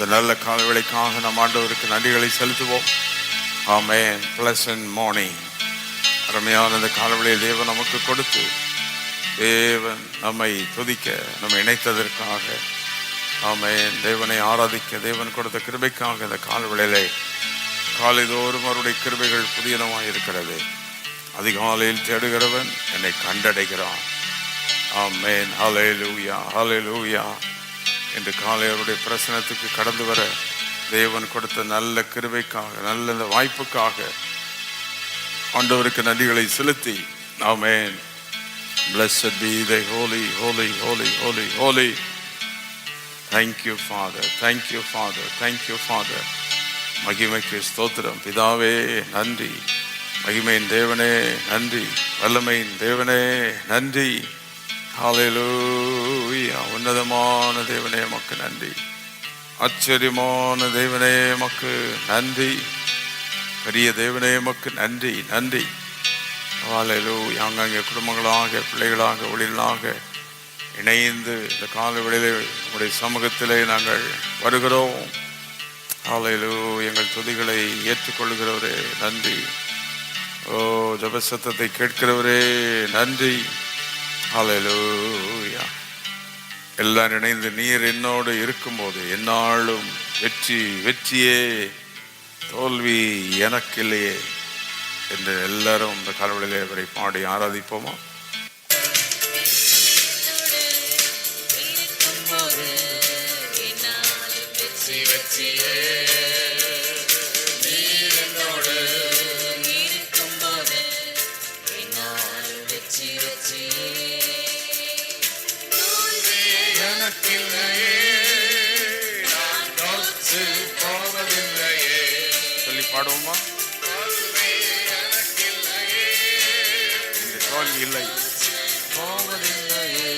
இந்த நல்ல காலவேளைக்காக நம் ஆண்டவருக்கு நன்றிகளை செலுத்துவோம். ஆமென். Pleasant morning. அருமையான இந்த காலவேளையை தேவன் நமக்கு கொடுத்து தேவன் நம்மை துதிக்க நம்மை இணைத்ததற்காக, ஆமென், தேவனை ஆராதிக்க தேவன் கொடுத்த கிருபைக்காக இந்த காலவேளையிலே காலைதோறும் அவருடைய கிருபைகள் புதியனமாய் இருக்கிறது. அதிகாலையில் தேடுகிறவன் என்னை கண்டடைகிறான். ஆமென். ஹல்லேலூயா, ஹல்லேலூயா. இன்று காலை அவருடைய பிரசனத்துக்கு கடந்து வர தேவன் கொடுத்த நல்ல கிருபைக்காக, நல்ல இந்த வாய்ப்புக்காக ஆண்டவருக்கு நன்றிகளை செலுத்தி, ஆமென். Blessed be thy holy, holy, holy, holy, holy. Thank you, Father. Thank you, Father. Thank you, Father. மகிமைக்கு ஸ்தோத்திரம். பிதாவே நன்றி. மகிமையின் தேவனே நன்றி. வல்லமையின் தேவனே நன்றி. ஹல்லேலூயா. உன்னதமான தேவனே உமக்கு நன்றி. ஆச்சரியமான தேவனே உமக்கு நன்றி. பெரிய தேவனே உமக்கு நன்றி, நன்றி. ஹல்லேலூயா. அங்கங்கே குடும்பங்களாக, பிள்ளைகளாக, ஒளிகளாக இணைந்து இந்த கால வேளையிலே உங்களுடைய சமூகத்திலே நாங்கள் வருகிறோம். ஹல்லேலூயா. எங்கள் துதிகளை ஏற்றுக்கொள்கிறவரே நன்றி. ஓ, ஜெப சத்தத்தை கேட்கிறவரே நன்றி. ஹல்லேலூயா. எல்லாரும் இணைந்து நீர் என்னோடு இருக்கும்போது என்னாலும் வெற்றி, வெற்றியே, தோல்வி எனக்கு இல்லையே என்று எல்லாரும் இந்த காலவெளியிலே அவரை பாடி ஆராதிப்போமா? சொல்லி பாடுவோமா? இந்த தோல்வி இல்லை, போவதில்லையே.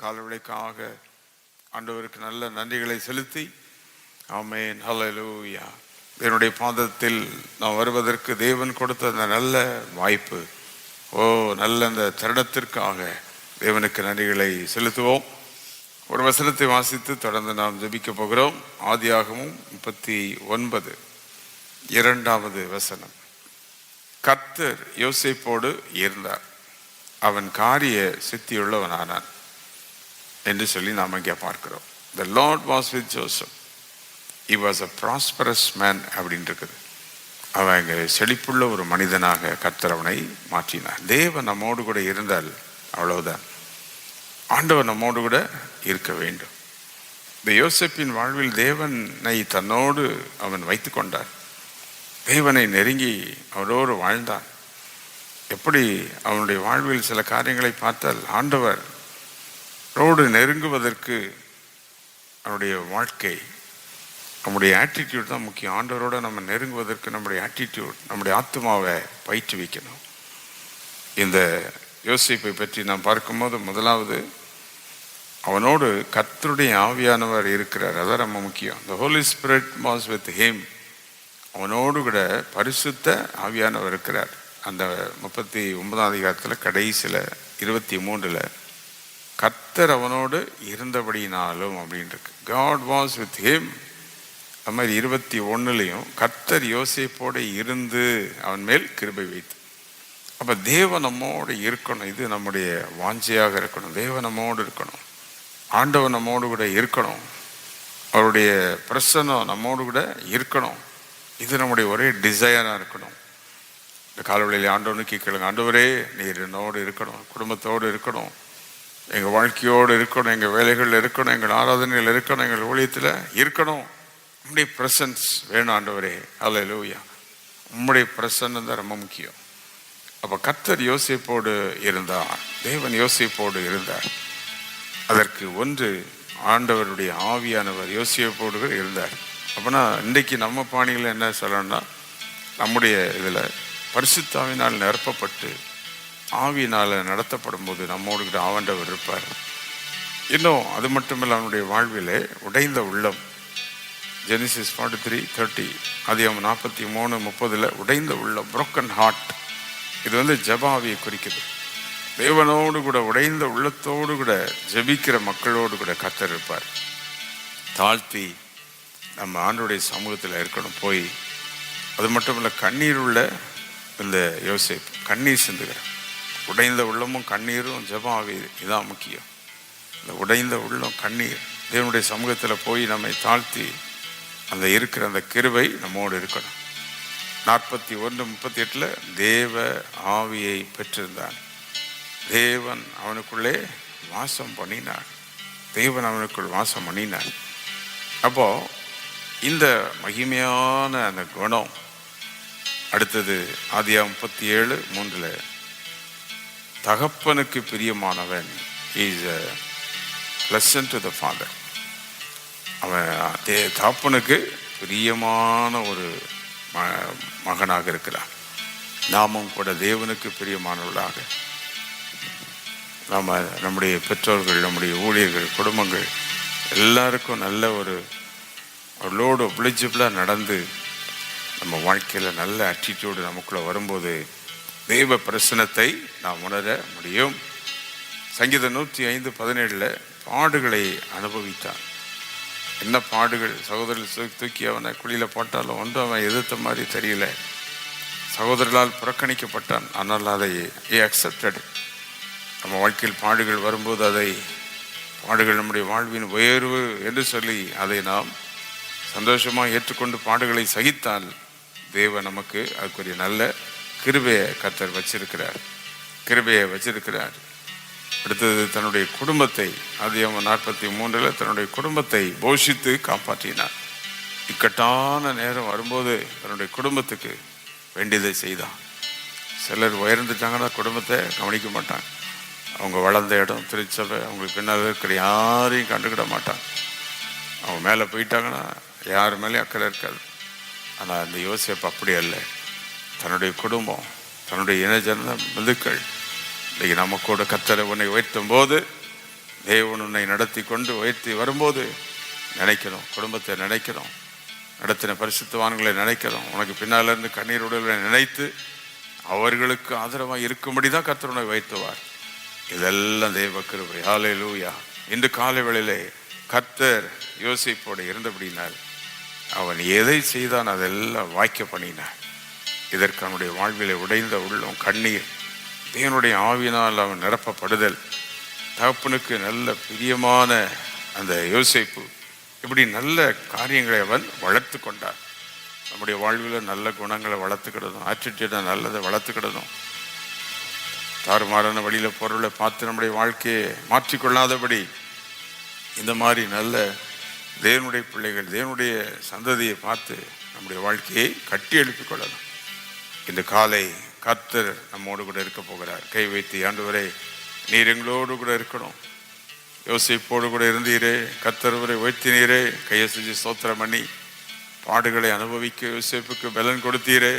காலவெளிக்காக ஆண்டவருக்கு நல்ல நன்றிகளை செலுத்தி, ஆமென். ஹல்லேலூயா. என்னுடைய பாதத்தில் நான் வருவதற்கு தேவன் கொடுத்த அந்த நல்ல வாய்ப்பு, ஓ, நல்ல அந்த தருணத்திற்காக தேவனுக்கு நன்றிகளை செலுத்துவோம். ஒரு வசனத்தை வாசித்து தொடர்ந்து நாம் ஜெபிக்க போகிறோம். ஆதியாகமம் 39 2வது வசனம். கர்த்தர் யோசேப்போடு இருந்தார், அவன் காரிய சித்தியுள்ளவனானான் என்று சொல்லி நாம் இங்கே பார்க்கிறோம். The Lord was with Joseph. He was a prosperous man அப்படின்னு இருக்குது. அவன் இங்கே செழிப்புள்ள ஒரு மனிதனாக கர்த்தர் அவனை மாற்றினார். தேவன் நம்மோடு கூட இருந்தால் அவ்வளவுதான். ஆண்டவர் நம்மோடு கூட இருக்க வேண்டும். இந்த யோசேப்பின் வாழ்வில் தேவனை தன்னோடு அவன் வைத்து கொண்டார். தேவனை நெருங்கி அவரோடு வாழ்ந்தான். எப்படி அவனுடைய வாழ்வில் சில காரியங்களை பார்த்தால் ஆண்டவரோடு நெருங்குவதற்கு அவனுடைய வாழ்க்கை, நம்முடைய ஆட்டிடியூட் தான் முக்கியம். ஆண்டவரோடு நம்ம நெருங்குவதற்கு நம்முடைய ஆட்டிடியூட், நம்முடைய ஆத்மாவை பயிற்றுவிக்கணும். இந்த யோசேப்பை பற்றி நாம் பார்க்கும்போது முதலாவது அவனோடு கர்த்தருடைய ஆவியானவர் இருக்கிறார். அதான் ரொம்ப முக்கியம். The Holy Spirit was with him. அவனோடு கூட பரிசுத்த ஆவியானவர் இருக்கிறார். அந்த 39ஆம் அதிகாரத்தில் கடைசியில் 23 கர்த்தர் அவனோடு இருந்தபடினாலும் அப்படின்னு இருக்கு. God was with him. அது மாதிரி 21 கர்த்தர் யோசேப்போடு இருந்து அவன் மேல் கிருபை வைத்து. அப்போ தேவன் நம்மோடு இருக்கணும். இது நம்முடைய வாஞ்சையாக இருக்கணும். தேவன் நம்மோடு இருக்கணும். ஆண்டவன் நம்மோடு கூட இருக்கணும். அவருடைய பிரசன்னம் நம்மோடு கூட இருக்கணும். இது நம்முடைய ஒரே டிசையராக இருக்கணும். இந்த காலவெளியில் ஆண்டவனுக்கு கேளுங்க, ஆண்டவரே நீர் என்னோடு இருக்கணும், குடும்பத்தோடு இருக்கணும், எங்கள் வாழ்க்கையோடு இருக்கணும், எங்கள் வேலைகளில் இருக்கணும், எங்கள் ஆராதனையில் இருக்கணும், எங்கள் ஊழியத்தில் இருக்கணும். உம்முடைய பிரசன்ஸ் வேணும் ஆண்டவரே. அல்லேலூயா. உம்முடைய பிரசன்னம் தான் ரொம்ப முக்கியம். அப்போ கர்த்தர் யோசேப்போடு இருந்தார். தேவன் யோசேப்போடு இருந்தார். அதற்கு ஒன்று ஆண்டவருடைய ஆவியானவர் யோசேப்போடு இருந்தார். அப்போனா இன்றைக்கு நம்ம பாணியில் என்ன சொல்லணும்னா, நம்முடைய இதில் பரிசுத்தாவினால் நிரப்பப்பட்டு ஆவியினால் நடத்தப்படும் போது நம்மோடு கூட ஆண்டவர் இருப்பார். இன்னும் அது மட்டுமில்லை, அவனுடைய வாழ்விலே உடைந்த உள்ளம், ஜெனிசிஸ் 43:30, அதிகாரம் 43:30 உடைந்த உள்ளம், புரோக்கன் ஹார்ட். இது ஜெப ஆவியை குறிக்குது. தேவனோடு கூட உடைந்த உள்ளத்தோடு கூட ஜெபிக்கிற மக்களோடு கூட கர்த்தர் இருப்பார். தாழ்த்தி நம்ம ஆண்டவருடைய சமூகத்தில் இருக்கணும் போய். அது மட்டும் இல்லை, கண்ணீர் உள்ள இந்த யோசேப்பு கண்ணீர் சிந்துகிறார். உடைந்த உள்ளமும் கண்ணீரும் ஜெப ஆவி, இதான் முக்கியம். இந்த உடைந்த உள்ளம் கண்ணீர் தேவனுடைய சமூகத்தில் போய் நம்மை தாழ்த்தி அந்த இருக்கிற அந்த கிருபை நம்மோடு இருக்கணும். 41:38 தேவ ஆவியை பெற்றிருந்தான். தேவன் அவனுக்குள்ளே வாசம் பண்ணினார். தேவன் அவனுக்குள் வாசம் பண்ணினார். அப்போ இந்த மகிமையான அந்த குணம். அடுத்தது ஆதியாகமம் 37:3 தகப்பனுக்கு பிரியமானவன் is a pleasant to the father. அவன் தகப்பனுக்கு பிரியமான ஒரு மகனாக இருக்கிறான். நாமும் கூட தேவனுக்கு பிரியமானவர்களாக நாம் நம்முடைய பெற்றோர்கள், நம்முடைய ஊழியர்கள், குடும்பங்கள் எல்லாருக்கும் நல்ல ஒரு அவளோடு ஒப்ளிஜிபிளாக நடந்து நம்ம வாழ்க்கையில் நல்ல ஆட்டிடியூடு நமக்குள்ளே வரும்போது தெய்வ பிரசனத்தை நாம் உணர முடியும். சங்கீதம் 105:17 பாடுகளை அனுபவித்தான். என்ன பாடுகள்! சகோதரர்கள் தூக்கி அவனை குழியில் போட்டாலும் ஒன்றும் அவன் எதிர்த்த மாதிரி தெரியல. சகோதரர்களால் புறக்கணிக்கப்பட்டான். ஆனால் அதை அக்செப்டட். நம்ம வாழ்க்கையில் பாடுகள் வரும்போது அதை பாடுகள் நம்முடைய வாழ்வின் உயர்வு என்று சொல்லி அதை நாம் சந்தோஷமாக ஏற்றுக்கொண்டு பாடுகளை சகித்தால் தேவன் நமக்கு அதுக்குரிய நல்ல கிருபையை கர்த்தர் வச்சிருக்கிறார். கிருபையை வச்சிருக்கிறார். அடுத்தது தன்னுடைய குடும்பத்தை, அதிகாரம் 43 தன்னுடைய குடும்பத்தை போஷித்து காப்பாற்றினார். இக்கட்டான நேரம் வரும்போது தன்னுடைய குடும்பத்துக்கு வேண்டியதை செய்தான். சிலர் உயர்ந்துட்டாங்கன்னா குடும்பத்தை கவனிக்க மாட்டாங்க. அவங்க வளர்ந்த இடம் திருச்சபை, அவங்களுக்கு பின்னால் இருக்கிற யாரையும் கண்டுக்கிட மாட்டாங்க. அவங்க மேலே போயிட்டாங்கன்னா யார் மேலேயும் அக்கறை இருக்காது. ஆனால் அந்த யோசேப்பு அப்படி அல்ல. தன்னுடைய குடும்பம், தன்னுடைய இனஜன பந்துக்கள் இன்றைக்கி நம்ம கூட கர்த்தர் உன்னை உயர்த்தும் போது, தேவன் உன்னை நடத்தி கொண்டு உயர்த்தி வரும்போது நினைக்கணும், குடும்பத்தை நினைக்கணும், நடத்தின பரிசுத்தவான்களை நினைக்கணும், உனக்கு பின்னால் இருந்து கண்ணீர் உடல்களை நினைத்து அவர்களுக்கு ஆதரவாக இருக்கும்படி தான் கர்த்தர் உன்னை உயர்த்துவார். இதெல்லாம் தேவ கிருபை. ஹல்லேலூயா. இன்று காலை வேளையிலே கர்த்தர் யோசேப்போடு இருந்தபடினால் அவன் எதை செய்தான் அதெல்லாம் வாய்க்க பண்ணினார். இதற்கு அவனுடைய வாழ்விலே உடைந்த உள்ளம், கண்ணீர், தேவனுடைய ஆவியினால் அவன் நிரப்பப்படுதல், தகப்பனுக்கு நல்ல பிரியமான அந்த யோசேப்பு, இப்படி நல்ல காரியங்களை அவன் வளர்த்து கொண்டார். நம்முடைய வாழ்வில் நல்ல குணங்களை வளர்த்துக்கிடணும், ஆட்டிடியூடை நல்லதை வளர்த்துக்கிடணும். தாறுமாறான வழியில் பொருளை பார்த்து நம்முடைய வாழ்க்கையை மாற்றிக்கொள்ளாதபடி இந்த மாதிரி நல்ல தேவனுடைய பிள்ளைகள், தேவனுடைய சந்ததியை பார்த்து நம்முடைய வாழ்க்கையை கட்டி எழுப்பிக் கொள்ளலாம். இந்த காலை கர்த்தர் நம்மோடு கூட இருக்க போகிறார். கை வைத்து, ஆண்டவரே நீர் எங்களோடு கூட இருக்கணும். யோசிப்போடு கூட இருந்தீரே, கர்த்தர் அவரை உயர்த்தினீரே, கையை செஞ்சு ஸ்தோத்திரம் பண்ணி பாடுகளை அனுபவிக்க யோசிப்புக்கு பலன் கொடுத்தீரே.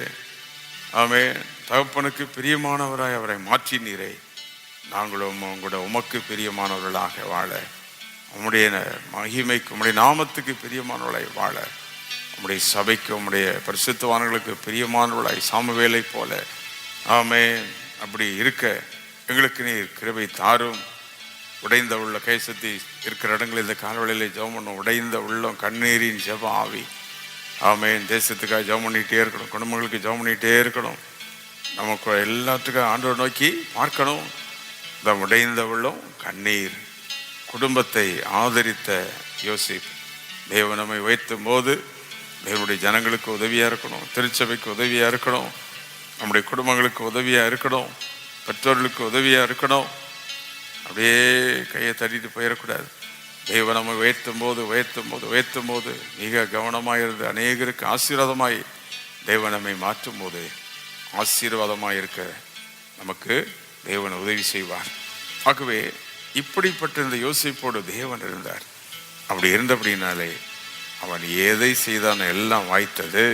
ஆமே, தகப்பனுக்கு பிரியமானவராய் அவரை மாற்றினீரே. நாங்களும் கூட உமக்கு பிரியமானவர்களாக வாழ, உம்முடைய மகிமைக்கு, உம்முடைய நாமத்துக்கு பிரியமானவர்களாய் வாழ, உம்முடைய சபைக்கு, உம்முடைய பரிசுத்தவான்களுக்கு பிரியமானவர்களாய் சாமுவேலை போல ஆமே அப்படி இருக்க எங்களுக்கு நீர் கிருபை தாரும். உடைந்த உள்ள கைசத்தி இருக்கிற இடங்களில் இந்த காலவெளியில ஜெபம் பண்ணும். உடைந்த உள்ளம், கண்ணீரின் ஜெப ஆவி ஆமேன். தேசத்துக்காக ஜெபம் பண்ணிகிட்டே இருக்கணும், குடும்பங்களுக்கு ஜெபம் பண்ணிகிட்டே இருக்கணும். நமக்கு எல்லாத்துக்கும் ஆண்டவரை நோக்கி பார்க்கணும். இந்த உடைந்த உள்ளம், கண்ணீர், குடும்பத்தை ஆதரித்த யோசேப்பு தேவன் நம்மை உயர்த்தும் போது தேவனுடைய ஜனங்களுக்கு உதவியாக இருக்கணும், திருச்சபைக்கு உதவியாக இருக்கணும், நம்முடைய குடும்பங்களுக்கு உதவியாக இருக்கணும், பெற்றோர்களுக்கு உதவியாக இருக்கணும். அப்படியே கையை தட்டிட்டு போயிடக்கூடாது. தேவன் நம்ம உயர்த்தும் போது மிக கவனமாக இருந்து அநேகருக்கு ஆசீர்வாதமாய் தேவன் நம்மை மாற்றும் போது ஆசீர்வாதமாக இருக்க நமக்கு தேவன் உதவி செய்வார். ஆகவே இப்படிப்பட்ட இந்த யோசிப்போடு தேவன் இருந்தார். அப்படி இருந்தபடினாலே அவன் எதை செய்தான் எல்லாம் வாய்த்தது.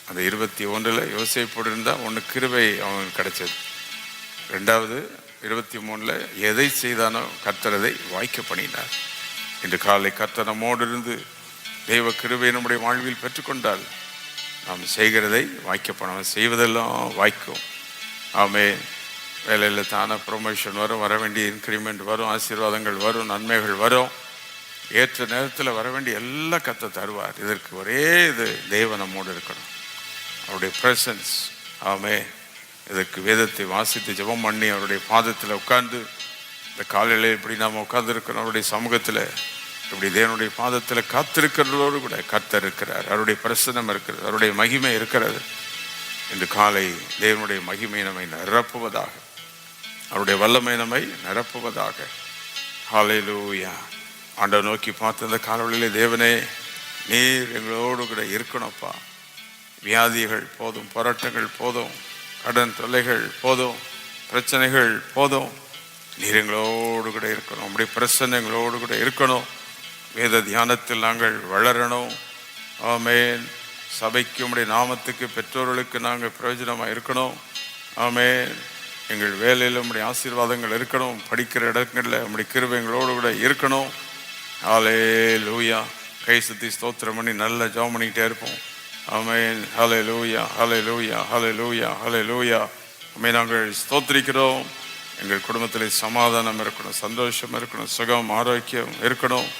அந்த 21 யோசேப்போடு இருந்தால் ஒன்று கிருபை அவனுக்கு கிடைச்சது. 2வது 23 எதை செய்தானோ கர்த்தரதை வாய்க்க பண்ணினார். இன்று காலை கர்த்தர் நம்மோடு இருந்து தெய்வ கிருபை நம்முடைய வாழ்வில் பெற்றுக்கொண்டால் நாம் செய்கிறதை வாய்க்கப்படும், செய்வதெல்லாம் வாய்க்கும். ஆமே, வேலையில் தானே ப்ரொமோஷன் வரும், வர வேண்டிய இன்க்ரிமெண்ட் வரும், ஆசீர்வாதங்கள் வரும், நன்மைகள் வரும். ஏற்ற நேரத்தில் வர வேண்டிய எல்லாம் கர்த்தர் தருவார். இதற்கு ஒரே இது தேவன் நம்மோடு இருக்கணும், அவருடைய பிரசன்ஸ். ஆமே, இதற்கு வேதத்தை வாசித்து ஜெபம் பண்ணி அவருடைய பாதத்தில் உட்கார்ந்து இந்த காலையில் இப்படி நாம் உட்கார்ந்துருக்கணும். அவருடைய சமூகத்தில் இப்படி தேவனுடைய பாதத்தில் காத்திருக்கிறதோடு கூட கர்த்தர் இருக்கிறார், அவருடைய பிரசன்னம் இருக்கிறது, அவருடைய மகிமை இருக்கிறது. இன்று காலை தேவனுடைய மகிமை நம்மை நிரப்புவதாக, அவருடைய வல்லமை நம்மை நிரப்புவதாக. ஹல்லேலூயா. ஆண்டவர் நோக்கி பார்த்து இந்த காலவெளியிலே தேவனே நீர் எங்களோடு கூட இருக்கணும்ப்பா. வியாதிகள் போதும், போராட்டங்கள் போதும், கடன் தொல்லைகள் போதும், பிரச்சனைகள் போதும், நீர் எங்களோடு கூட இருக்கணும், உங்களுடைய பிரசன்னம் எங்களோடு கூட இருக்கணும். வேத தியானத்தில் நாங்கள் வளரணும். ஆமேன். சபைக்கு உம்முடைய நாமத்துக்கு பெற்றோர்களுக்கு நாங்கள் பிரயோஜனமாக இருக்கணும். ஆமேன். எங்கள் வேலையில் உம்முடைய ஆசீர்வாதங்கள் இருக்கணும், படிக்கிற இடங்களில் உம்முடைய கிருபை எங்களோடு கூட இருக்கணும். ஹல்லேலூயா. கை சுத்தி ஸ்தோத்திரம் பண்ணி நல்ல ஜெபம் பண்ணிக்கிட்டே இருப்போம். ஆமென். ஹல்லேலூயா, ஹல்லேலூயா, ஹல்லேலூயா, ஹல்லேலூயா. ஆமென். நாங்கள் ஸ்தோத்திரிக்கிறோம். எங்கள் குடும்பத்தில் சமாதானம் இருக்கணும், சந்தோஷம் இருக்கணும், சுகம், ஆரோக்கியம் இருக்கணும்.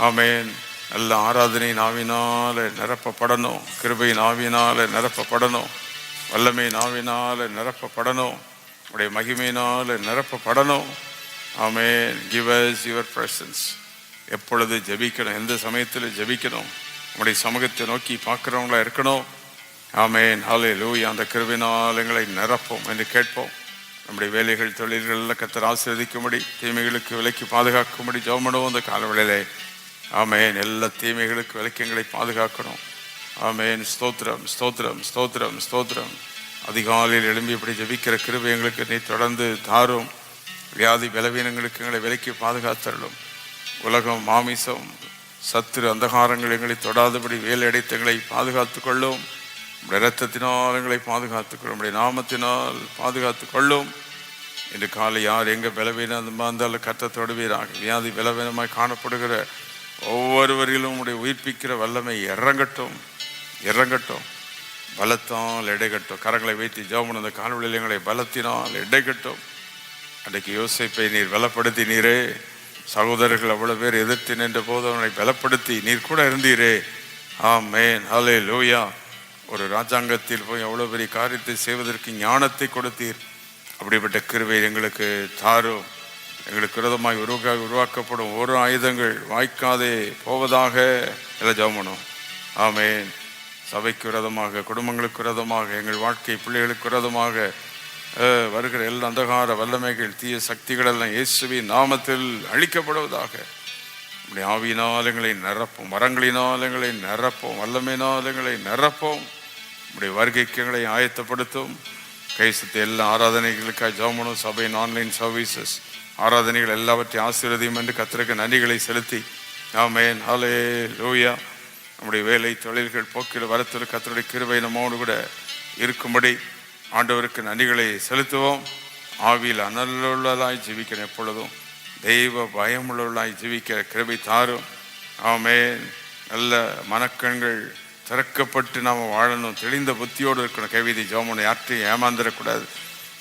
ஆமென். நல்ல ஆராதனை நாவினால நிரப்பப்படணும், கிருபை நாவினால நிரப்பப்படணும், வல்லமை நாவினால நிரப்பப்படணும், உடைய மகிமையினால நிரப்பப்படணும். Amen. Give us your presence. எப்பொழுது ஜெபிக்கணும், எந்த சமயத்தில் ஜெபிக்கணும், உடைய சமூகத்தை நோக்கி பார்க்குறவங்களா இருக்கணும். ஆமென். ஹல்லேலூயா. அந்த கிருபையினால் எங்களை நிரப்போம் என்று கேட்போம். நம்முடைய வேலைகள், தொழில்களில் கர்த்தர் ஆசீர்வதிக்கும்படி, தீமைகளுக்கு விலக்கி பாதுகாக்கும்படி ஜெபம் பண்ணுவோம். அந்த காலவேளையிலே ஆமென். எல்லா தீமைகளுக்கு விலக்கி எங்களை பாதுகாக்கணும். ஆமென். ஸ்தோத்திரம், ஸ்தோத்திரம், ஸ்தோத்திரம், ஸ்தோத்திரம். அதிகாலையில் எழும்பி இப்படி ஜெபிக்கிற கிருபை எங்களுக்கு நீ தொடர்ந்து தாரும். வியாதி பலவீனங்களுக்கு எங்களை விலக்கி பாதுகாத்தரலும். உலகம், மாமிசம், சத்துரு, அந்தகாரங்கள் எங்களை தொடாதபடி வேலை அடைத்து எங்களை பாதுகாத்து கொள்ளும். நம்முடைய இரத்தத்தினால் எங்களை பாதுகாத்துக் கொள்ளும், நம்முடைய நாமத்தினால் பாதுகாத்து கொள்ளும். இன்று காலை யார் எங்கே பலவீனம் இருந்தாலும் கர்த்தர் தொடுவீராக. வியாதி பலவீனமாய் காணப்படுகிற ஒவ்வொருவரிலும் உடைய உயிர்ப்பிக்கிற வல்லமை இறங்கட்டும், இறங்கட்டும். பலத்தால் எடைகட்டும். கரங்களை வைத்து ஜெபம் அந்த கால்வழியில் எங்களை பலத்தினால் எடைகட்டும். அன்றைக்கு யோசேப்பை நீர் பலப்படுத்தினீரே. சகோதரர்கள் அவ்வளவு பேர் எதிர்த்து நின்ற போது அவனை பலப்படுத்தி நீர் கூட இருந்தீரே. ஆமென். ஹல்லேலூயா. ஒரு ராஜாங்கத்தில் போய் எவ்வளவு பெரிய காரியத்தை செய்வதற்கு ஞானத்தை கொடுத்தீர். அப்படிப்பட்ட கிருபை எங்களுக்கு தாரும். எங்களுக்கு விரோதமாய் உருவாக்கப்படும் ஒரு ஆயுதங்கள் வாய்க்காதே போவதாக எல்லாம் ஜெபம் பண்ணும். ஆமென். சபைக்கு விரோதமாக, குடும்பங்களுக்கு விரோதமாக, எங்கள் வாழ்க்கை பிள்ளைகளுக்கு விரோதமாக வருகிற எல்லா அந்தகார வல்லமைகள், தீய சக்திகள் எல்லாம் இயேசுவின் நாமத்தில் அழிக்கப்படுவதாக. நம்முடைய ஆவியினாலங்களை நிரப்போம், வரங்களினாலங்களை நிரப்போம், வல்லமையினாலங்களை நிரப்போம். நம்முடைய வருகைக்கு எங்களை ஆயத்தப்படுத்தும். கைசத்தை எல்லா ஆராதனைகளுக்காக ஜெபம், சபையின் ஆன்லைன் சர்வீசஸ் ஆராதனைகள் எல்லாவற்றையும் ஆசீர்வதியும் என்று கர்த்தருக்கு நன்றிகளை செலுத்தி, ஆமென், ஹல்லேலூயா. நம்முடைய வேலை தொழில்கள் போக்கில் வரத்தில் கர்த்தருடைய கிருபை நம்மோடு கூட இருக்கும்படி ஆண்டவருக்கு நன்றிகளை செலுத்துவோம். ஆவியில் அனலுள்ளதாய் ஜீவிக்கிறேன், எப்பொழுதும் தெய்வ பயமுள்ளவர்களாய் ஜீவிக்கிற கிருபை தாரும். ஆமென். நல்ல மனக்கண்கள் திறக்கப்பட்டு நாம் வாழணும், தெளிந்த புத்தியோடு இருக்கணும். கைவிதி ஜெபம், யார்ட்டையும் ஏமாந்துடக்கூடாது.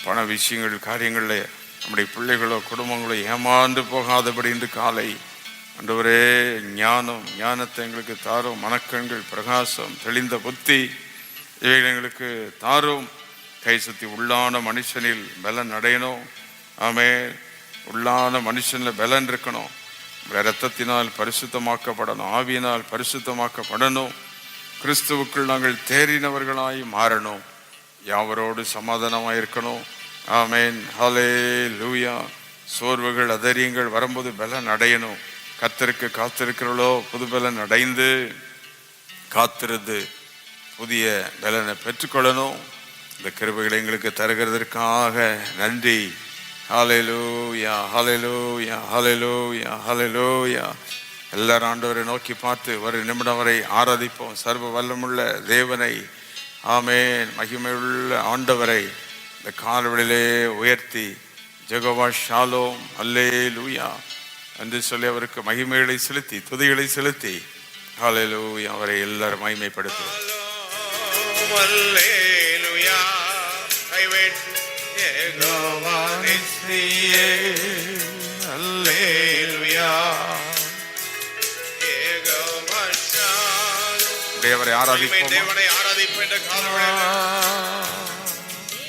பண விஷயங்கள் காரியங்களில் நம்முடைய பிள்ளைகளோ குடும்பங்களோ ஏமாந்து போகாதபடி இன்று காலை ஆண்டவரே ஞானத்தை எங்களுக்கு தாரும். மனக்கண்கள் பிரகாசம், தெளிந்த புத்தி இவைகள் எங்களுக்கு தாரும். கை சுத்தி உள்ளான மனுஷனில் பலன் அடையணும். ஆமென். உள்ளான மனுஷனில் பலன் இருக்கணும். இரத்தத்தினால் பரிசுத்தமாக்கப்படணும், ஆவியினால் பரிசுத்தமாக்கப்படணும். கிறிஸ்துவுக்குள் நாங்கள் தேறினவர்களாய் மாறணும். யாவரோடு சமாதானமாக இருக்கணும். ஆமென், ஹல்லேலூயா. சோர்வுகள் அதரியங்கள் வரும்போது பலன் அடையணும். கர்த்தருக்கு காத்திருக்கிறவளோ புது பலன் அடைந்து காத்திருந்து புதிய பலனை பெற்றுக்கொள்ளணும். இந்த கிருபைகளை எங்களுக்கு தருகிறதற்காக நன்றி. ஹல்லேலூயா, ஹல்லேலூயா, ஹல்லேலூயா, ஹல்லேலூயா. எல்லாரும் ஆண்டவரை நோக்கி பார்த்து ஒரு நிமிடம் வரை ஆராதிப்போம். சர்வ வல்லமுள்ள தேவனை, ஆமென், மகிமையுள்ள ஆண்டவரை இந்த கால்வெளியிலே உயர்த்தி ஜெகோவா ஷாலோம், அல்லேலூயா என்று சொல்லி அவருக்கு மகிமைகளை செலுத்தி துதிகளை செலுத்தி ஹல்லேலூயா அவரை எல்லாரும் மகிமைப்படுத்துவோம். அல்லேலூயா. யெகோவா நிஸ்ஸியே, அல்லேலூயா. யெகோவா ஷாலோம். தேவரை ஆராதிப்போம். தேவனை ஆராதிப்போம். இந்த காலவெளியிலே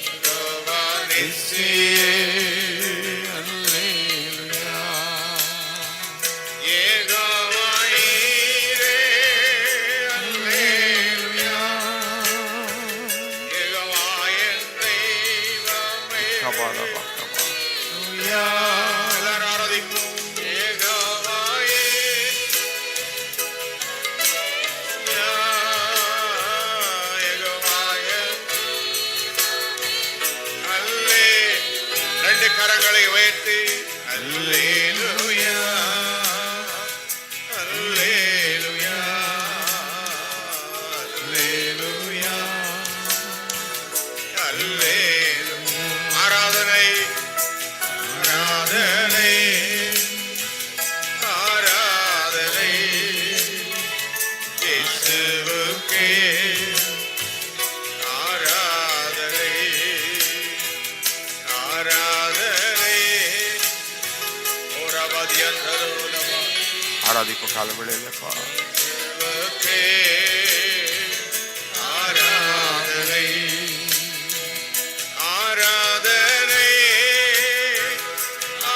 யெகோவா நிஸ்ஸியே, அல்லேலூயா. யெகோவா ஈரே, அல்லேலூயா. யெகோவா என் தெய்வமே, அல்லேலூயா. எல்லாரும் ஆராதிப்போம். யெகோவா ரெண்டு கரங்களை உயர்த்தி அல்லேலூயா, அல்லேலூயா, அல்லேலூயா, அல்லேலூயா. ஆராதனை, ஆராதனை, ஆராதனை இயேசுவுக்கே, ஆராதனை, ஆராதனை. ஓரபதியந்தருலமா ஆராதிப்போம் காலவெளியிலப்பா. இயேசுவுக்கே ஆராதனை, ஆராதனை,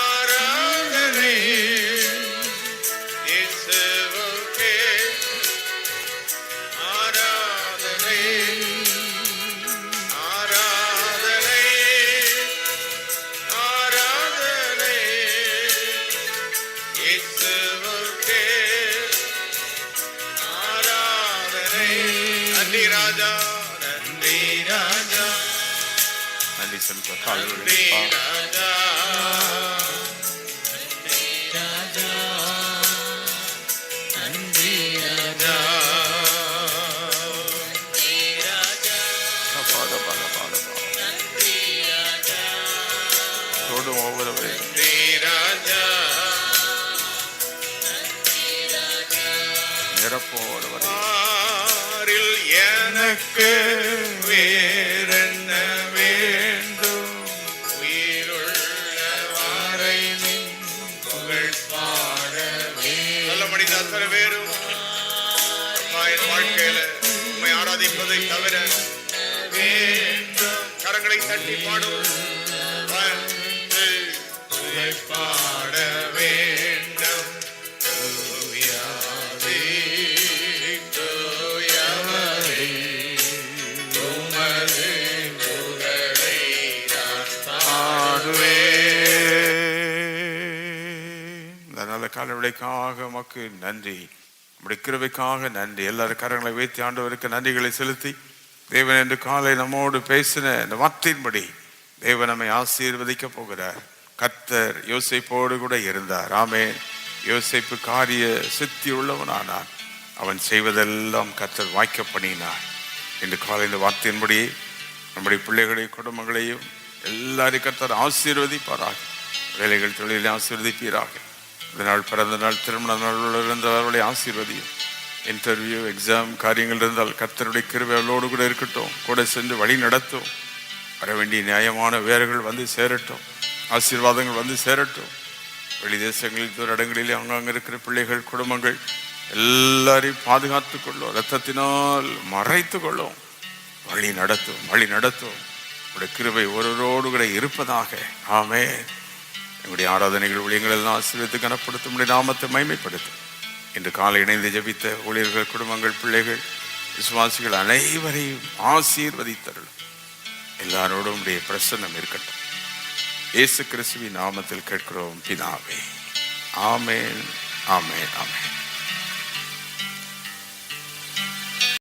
ஆராதனை இயேசுவுக்கே, ஆராதனை, ஆராதனை, ஆராதனை இயேசுவுக்கே, ஆராதனை. நன்றி ராஜா, நன்றி ராஜா, நன்றி செலுத்த நன்றி காலவெளியிலப்பா. ராஜா, நன்றி ராஜா, நன்றி ராஜா, நன்றி ராஜா, பாட பாட பாட பாட நன்றி ராஜா, தோடும் ஒவ்வொருவரையும் நன்றி ராஜா, நிரப்போம் ஒருவரையும். ஆரில் எனக்கு வேறென்ன வேண்டும், உயிருள்ள வாரை நின் புகழ் பாடவே. சொல்ல முடிந்த அத்தனை பேரும் அப்பா, என் வாழ்க்கையில உம்மை ஆராதிப்பதை தவிர வேண்டும். கரங்களை தட்டி பாடும். வந்து புகழ் பாட வேண்டும். தூயாவே, தூயவரே, உமது புகழை நான் பாடுவேன். இந்த நல்ல கால காலை விளைக்காக உமக்கு நன்றி, நம்முடைய கிருபைக்காக நன்றி. எல்லாரும் கரங்களை வைத்து ஆண்டவருக்கு நன்றிகளை செலுத்தி, தேவன் என்று காலை நம்மோடு பேசின இந்த வார்த்தையின்படி தேவன் நம்மை ஆசீர்வதிக்க போகிறார். கர்த்தர் யோசேப்போடு கூட இருந்தார். ஆமென். யோசேப்பு காரிய சித்தி உள்ளவனானான். அவன் செய்வதெல்லாம் கர்த்தர் வாய்க்க பண்ணினார். இன்று காலை இந்த வார்த்தையின்படி நம்முடைய பிள்ளைகளையும் குடும்பங்களையும் எல்லாரையும் கர்த்தர் ஆசீர்வதிப்பாராக. வேலைகள் தொழிலை ஆசீர்வதிப்பீராக. இதனால் பிறந்த நாள் திருமண நாள் இருந்தவர்களை ஆசீர்வதியும். இன்டர்வியூ எக்ஸாம் காரியங்கள் இருந்தால் கர்த்தருடைய கிருபை அவளோடு கூட இருக்கட்டும். கூட சென்று வழி நடத்தும். வர வேண்டிய நியாயமான வேர்கள் வந்து சேரட்டும். ஆசீர்வாதங்கள் வந்து சேரட்டும். வெளி தேசங்களில் தூர இடங்களிலே அங்கங்கே இருக்கிற பிள்ளைகள் குடும்பங்கள் எல்லாரையும் பாதுகாத்து கொள்ளும். இரத்தத்தினால் மறைத்து கொள்ளும். வழி நடத்தும், வழி நடத்தும். உடைய கிருபை ஒருவரோடு கூட இருப்பதாக. ஆமென். எங்களுடைய ஆராதனைகள் ஊழியங்கள் எல்லாம் ஆசீர்வதித்து கனப்படுத்தும். உடைய நாமத்தை மகிமைப்படுத்தும். இன்று காலை இணைந்து ஜெபித்த ஊழியர்கள், குடும்பங்கள், பிள்ளைகள், விசுவாசிகள் அனைவரையும் ஆசீர்வதித்தருளும். எல்லாரோடும் உடைய பிரசன்னம் இருக்கட்டும். இயேசு கிறிஸ்துவின் நாமத்தில் கேட்கிறோம் பிதாவே. ஆமென், ஆமென், ஆமென்.